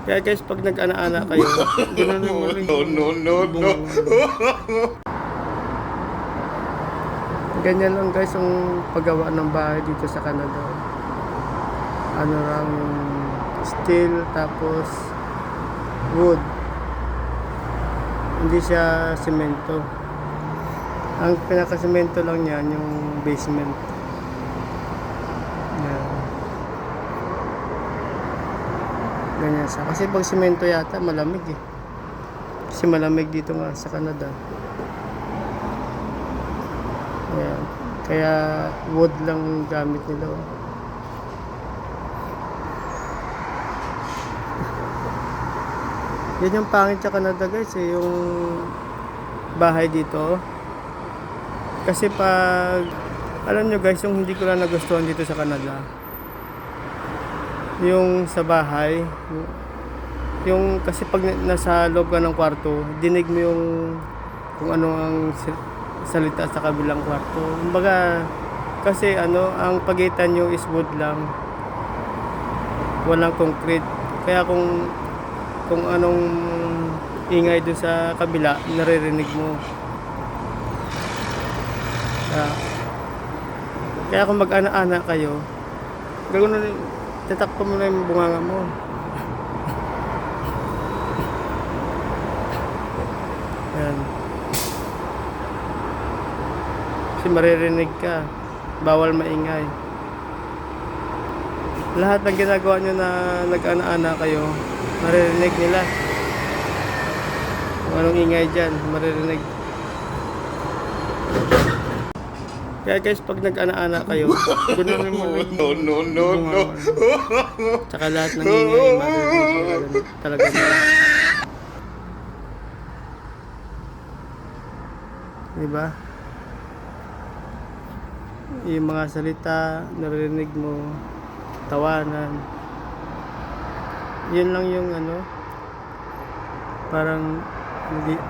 Kaya guys, pag nag-ana-ana kayo, ganun mo rin. No. Ganyan lang guys yung paggawa ng bahay dito sa Canada. Ano lang, steel tapos wood. Hindi siya semento. Ang pinaka-semento lang yan yung basement. Yan. Ganyan siya. Kasi pag semento yata malamig eh. Kasi malamig dito nga sa Canada. Ayan. Kaya wood lang gamit nila. Yan yung pangit sa Canada guys eh, yung bahay dito. Kasi pag alam nyo guys, yung hindi ko lang nagustuhan dito sa Canada, yung sa bahay, yung kasi pag nasa loob ka ng kwarto, dinig mo yung kung ano ang salita sa kabilang kwarto. Kumbaga, kasi ano, ang pagitan nyo is wood lang. Walang concrete. Kaya kung anong ingay doon sa kabila, naririnig mo. Kaya kung mag-ana-ana kayo, gagawin na, tatakpan mo na yung bunganga mo. Yan. Kasi maririnig ka, bawal maingay. Lahat ng ginagawa nyo na nag-ana-ana kayo, maririnig nila. Kung anong ingay dyan, maririnig. Kaya guys, pag nag-ana-ana kayo, gano'n mo no. Tsaka lahat ng ingay, maririnig talaga nila. Diba? Yung mga salita, naririnig mo, tawanan. Yun lang yung ano, parang hindi